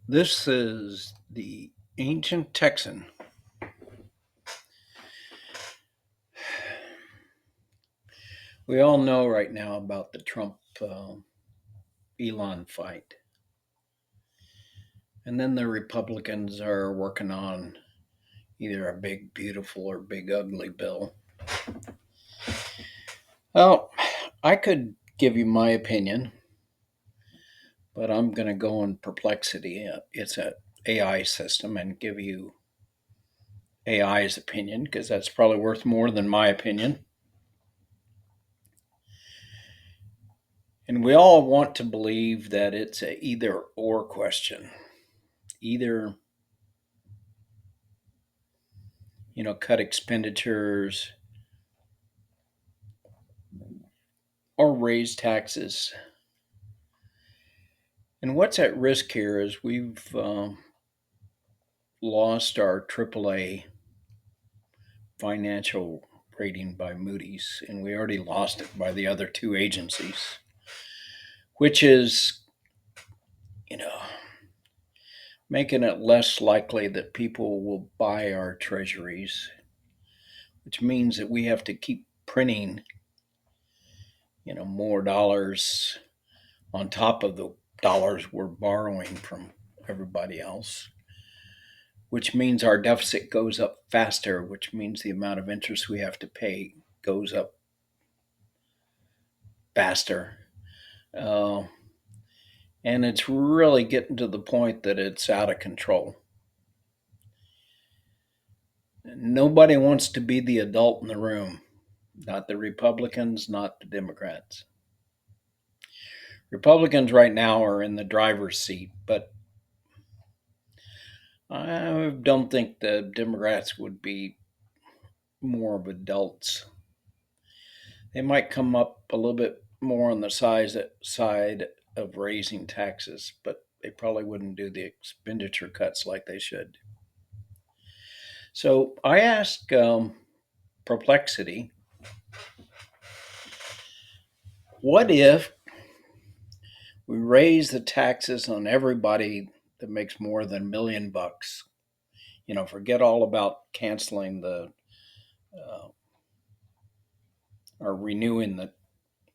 This is the ancient Texan. We all know right now about the Trump Elon fight. And then the Republicans are working on either a big, beautiful or big, ugly bill. Well, I could give you my opinion, but I'm going to go in Perplexity. It's a AI system and give you AI's opinion because that's probably worth more than my opinion. And we all want to believe that it's a either or question. Either, cut expenditures or raise taxes. And what's at risk here is we've lost our AAA financial rating by Moody's, and we already lost it by the other two agencies, which is, you know, making it less likely that people will buy our treasuries, which means that we have to keep printing, more dollars on top of the dollars we're borrowing from everybody else, which means our deficit goes up faster, which means the amount of interest we have to pay goes up faster. Uh, and it's really getting to the point that it's out of control. Nobody wants to be the adult in the room, not the Republicans, not the Democrats. Republicans right now are in the driver's seat, but I don't think the Democrats would be more of adults. They might come up a little bit more on the side of raising taxes, but they probably wouldn't do the expenditure cuts like they should. So I asked Perplexity, what if we raise the taxes on everybody that makes more than $1 million? Forget all about canceling the uh, or renewing the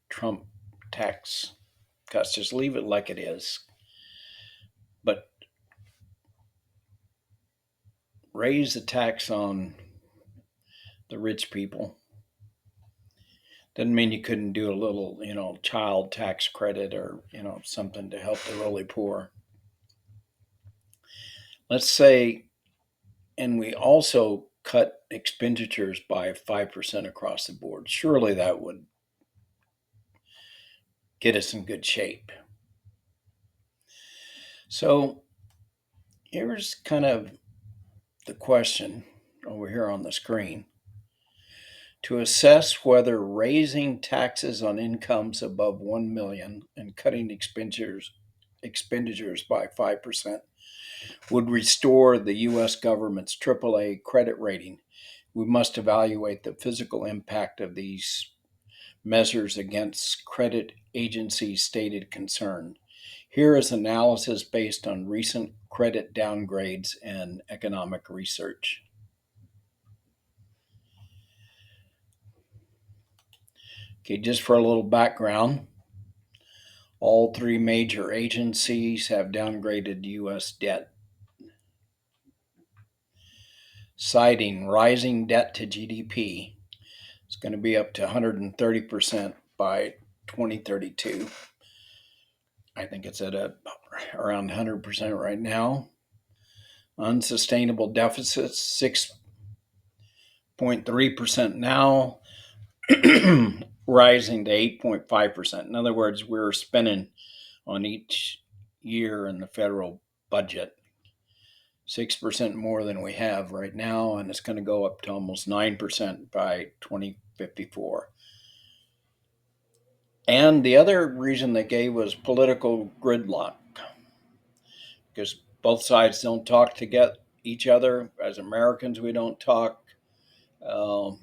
Trump tax cuts. Just leave it like it is. But raise the tax on the rich people. Doesn't mean you couldn't do a little, child tax credit or, something to help the really poor. Let's say, and we also cut expenditures by 5% across the board. Surely that would get us in good shape. So here's kind of the question over here on the screen. To assess whether raising taxes on incomes above 1 million and cutting expenditures by 5% would restore the US government's AAA credit rating, we must evaluate the physical impact of these measures against credit agencies' stated concern. Here is analysis based on recent credit downgrades and economic research. Okay, just for a little background, all three major agencies have downgraded U.S. debt, citing rising debt to GDP. It's going to be up to 130% by 2032. I think it's at around 100% right now. Unsustainable deficits, 6.3% now, rising to 8.5%. In other words, we're spending on each year in the federal budget 6% more than we have right now, and it's going to go up to almost 9% by 2054. And the other reason they gave was political gridlock, because both sides don't talk to get each other. As Americans, we don't talk. Um,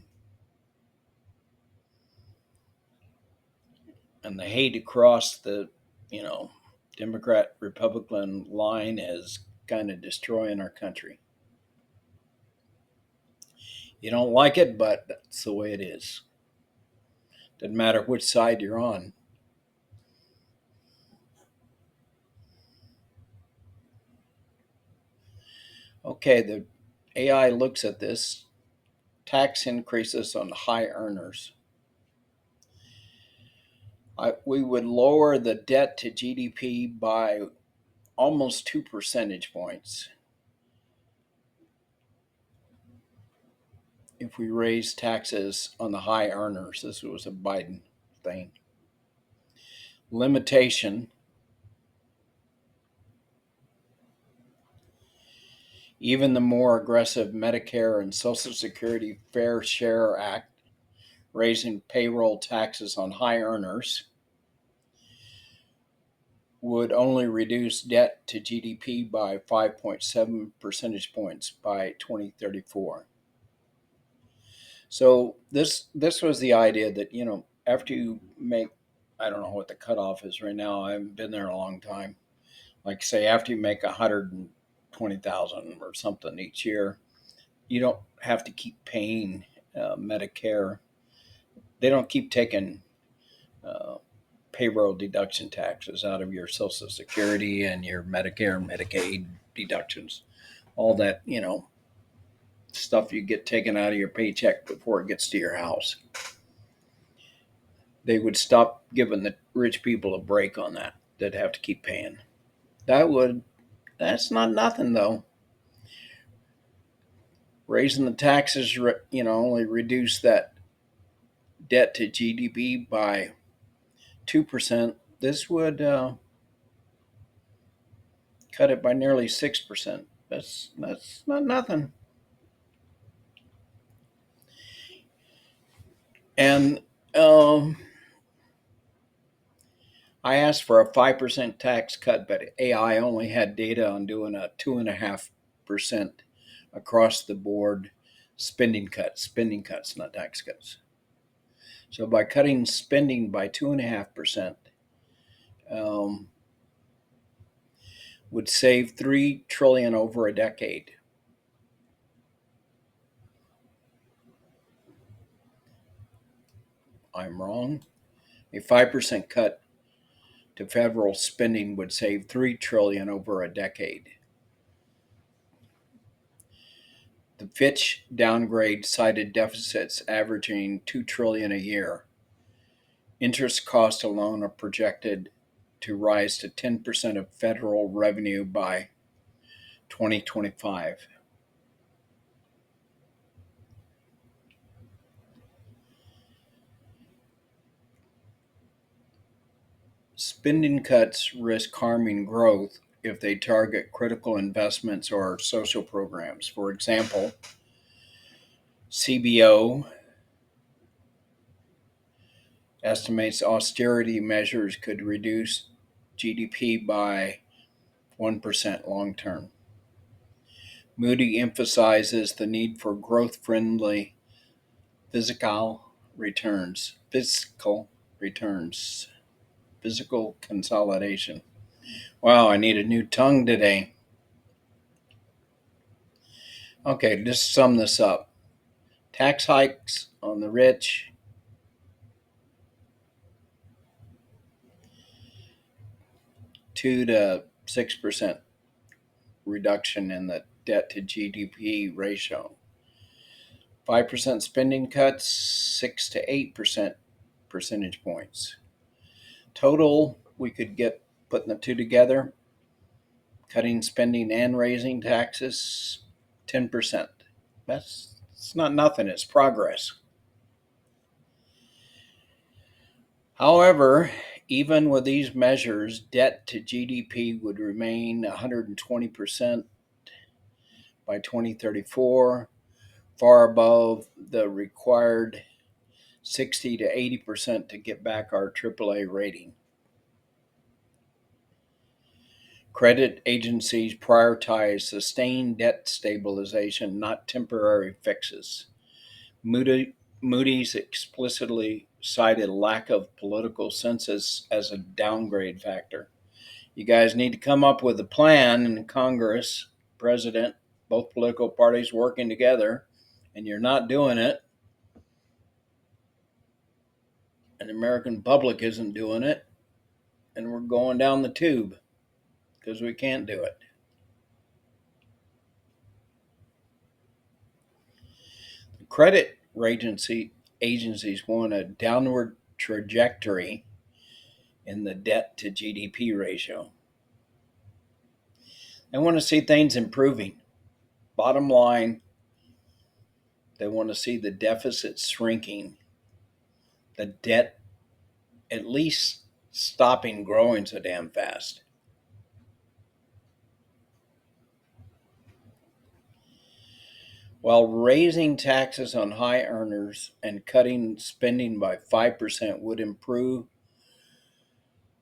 and the hate across the, you know, Democrat Republican line is kind of destroying our country. You don't like it, but that's the way it is. Doesn't matter which side you're on. Okay, the AI looks at this tax increases on high earners. We would lower the debt to GDP by almost 2 percentage points if we raise taxes on the high earners. This was a Biden thing. Limitation: even the more aggressive Medicare and Social Security Fair Share Act, raising payroll taxes on high earners, would only reduce debt to GDP by 5.7 percentage points by 2034. So this was the idea that, after you make, I don't know what the cutoff is right now. I haven't been there a long time. Like say after you make 120,000 or something each year, you don't have to keep paying Medicare. They don't keep taking uh, payroll deduction taxes out of your Social Security and your Medicare and Medicaid deductions. All that, stuff you get taken out of your paycheck before it gets to your house. They would stop giving the rich people a break on that. They'd have to keep paying. That's not nothing though. Raising the taxes, only reduce that debt to GDP by 2%. This would cut it by nearly 6%. That's not nothing. And um, I asked for a 5% tax cut, but AI only had data on doing a 2.5% across the board spending cuts, not tax cuts. So by cutting spending by 2.5%, um, would save 3 trillion over a decade. I'm wrong. A 5% cut to federal spending would save 3 trillion over a decade. The Fitch downgrade cited deficits averaging 2 trillion a year. Interest costs alone are projected to rise to 10% of federal revenue by 2025. Spending cuts risk harming growth if they target critical investments or social programs. For example, CBO estimates austerity measures could reduce GDP by 1% long term. Moody emphasizes the need for growth friendly physical returns, physical consolidation. Wow, I need a new tongue today. Okay, just sum this up. Tax hikes on the rich, 2 to 6% reduction in the debt to GDP ratio. 5% spending cuts, 6 to 8% percentage points. Total, we could get putting the two together, cutting spending and raising taxes, 10%. It's not nothing, it's progress. However, even with these measures, debt to GDP would remain 120% by 2034, far above the required 60 to 80% to get back our AAA rating. Credit agencies prioritize sustained debt stabilization, not temporary fixes. Moody's explicitly cited lack of political census as a downgrade factor. You guys need to come up with a plan in Congress, President, both political parties working together, and you're not doing it, and the American public isn't doing it, and we're going down the tube because we can't do it. The credit agencies want a downward trajectory in the debt to GDP ratio. They want to see things improving. Bottom line, they want to see the deficit shrinking, the debt at least stopping growing so damn fast. While raising taxes on high earners and cutting spending by 5% would improve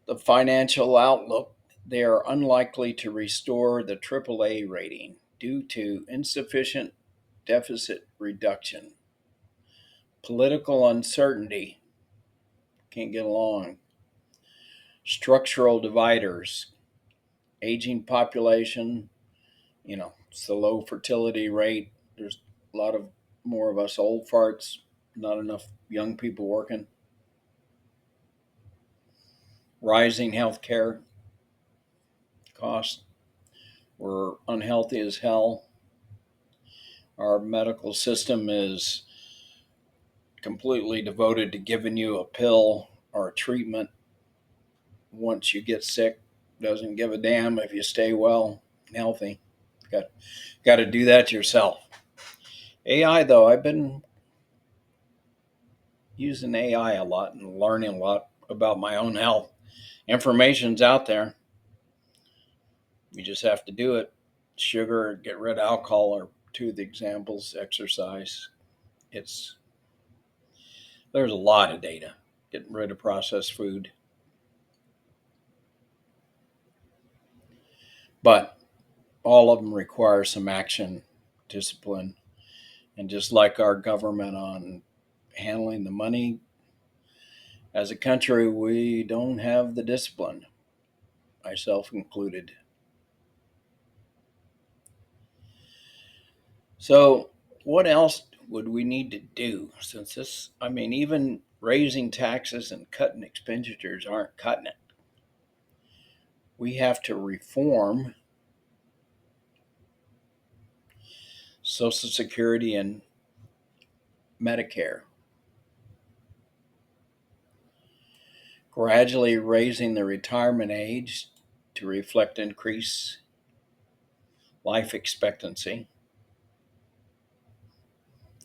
the financial outlook, they are unlikely to restore the AAA rating due to insufficient deficit reduction, political uncertainty, can't get along, structural dividers, aging population, it's the low fertility rate. There's a lot of more of us old farts, not enough young people working. Rising healthcare costs. We're unhealthy as hell. Our medical system is completely devoted to giving you a pill or a treatment once you get sick. Doesn't give a damn if you stay well and healthy. Got to do that yourself. AI, though, I've been using AI a lot and learning a lot about my own health. Information's out there. You just have to do it. Sugar, get rid of alcohol are two of the examples. Exercise. It's There's a lot of data. Getting rid of processed food. But all of them require some action, discipline, and just like our government on handling the money, as a country, we don't have the discipline, myself included. So, what else would we need to do since even raising taxes and cutting expenditures aren't cutting it? We have to reform Social Security and Medicare, gradually raising the retirement age to reflect increased life expectancy,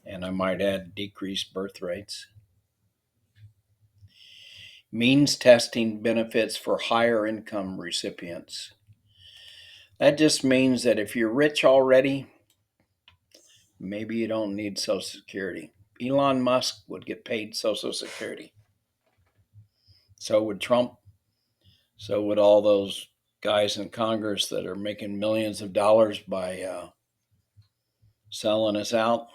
and I might add decreased birth rates. Means testing benefits for higher income recipients. That just means that if you're rich already, maybe you don't need Social Security. Elon Musk would get paid Social Security. So would Trump. So would all those guys in Congress that are making millions of dollars by selling us out.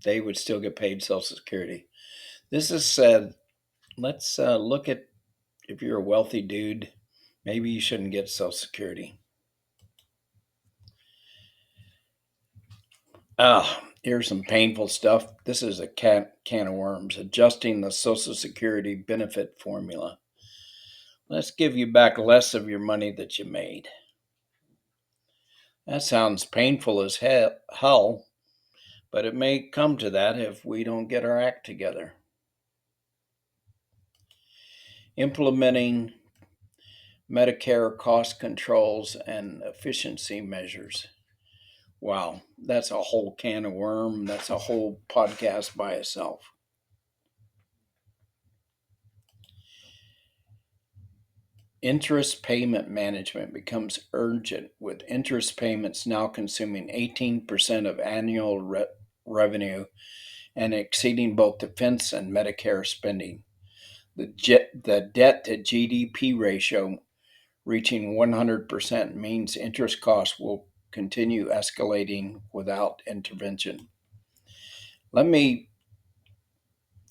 They would still get paid Social Security. This is said, let's look at if you're a wealthy dude, maybe you shouldn't get Social Security. Here's some painful stuff. This is a can of worms. Adjusting the Social Security benefit formula. Let's give you back less of your money that you made. That sounds painful as hell, but it may come to that if we don't get our act together. Implementing Medicare cost controls and efficiency measures. Wow, that's a whole can of worm. That's a whole podcast by itself. Interest payment management becomes urgent, with interest payments now consuming 18% of annual revenue and exceeding both defense and Medicare spending. The debt to GDP ratio reaching 100% means interest costs will continue escalating without intervention. Let me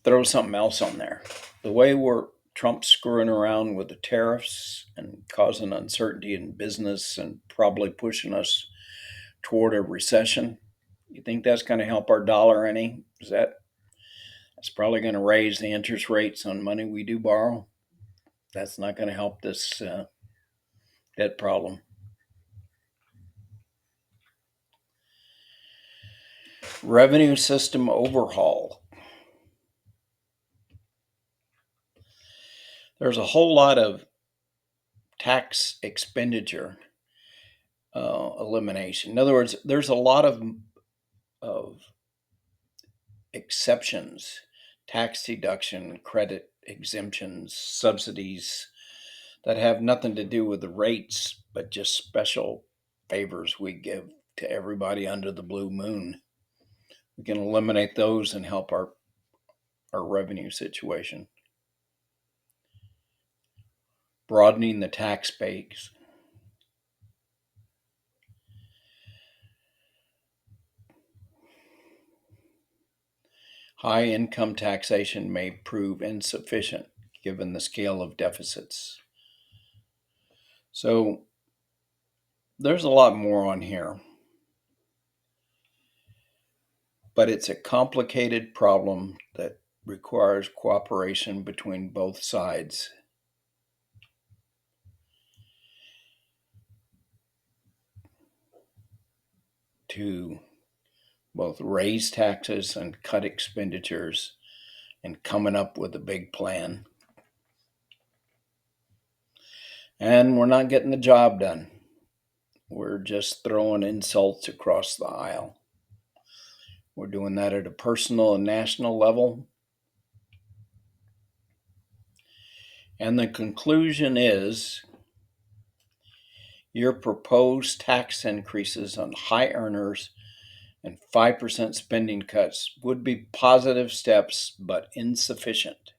throw something else on there. The way we're Trump screwing around with the tariffs and causing uncertainty in business and probably pushing us toward a recession. You think that's going to help our dollar any? That's probably going to raise the interest rates on money we do borrow. That's not going to help this debt problem. Revenue system overhaul. There's a whole lot of tax expenditure elimination. In other words, there's a lot of exceptions, tax deduction, credit exemptions, subsidies that have nothing to do with the rates, but just special favors we give to everybody under the blue moon. We can eliminate those and help our revenue situation. Broadening the tax base. High income taxation may prove insufficient given the scale of deficits. So there's a lot more on here, but it's a complicated problem that requires cooperation between both sides. To both raise taxes and cut expenditures and coming up with a big plan. And we're not getting the job done. We're just throwing insults across the aisle. We're doing that at a personal and national level. And the conclusion is your proposed tax increases on high earners and 5% spending cuts would be positive steps, but insufficient.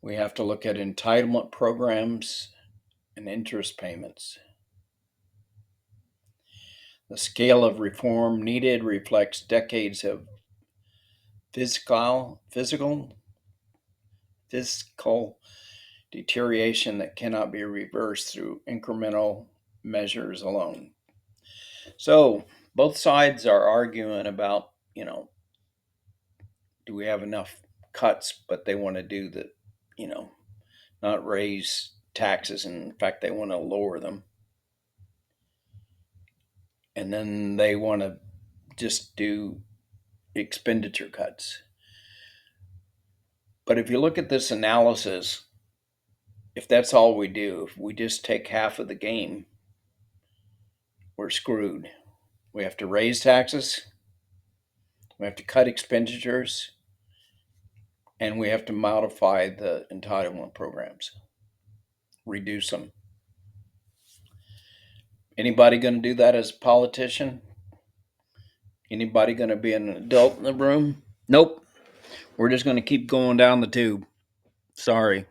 We have to look at entitlement programs and interest payments. The scale of reform needed reflects decades of physical deterioration that cannot be reversed through incremental measures alone. So both sides are arguing about, do we have enough cuts, but they want to do the, not raise taxes. And in fact, they want to lower them. And then they want to just do expenditure cuts. But if you look at this analysis, if that's all we do, if we just take half of the game, we're screwed. We have to raise taxes, we have to cut expenditures, and we have to modify the entitlement programs, reduce them. Anybody going to do that as a politician? Anybody going to be an adult in the room? Nope. We're just going to keep going down the tube. Sorry.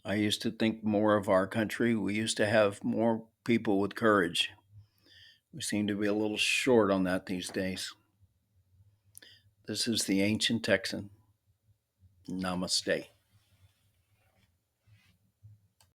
I used to think more of our country. We used to have more people with courage. We seem to be a little short on that these days. This is the Ancient Texan. Namaste.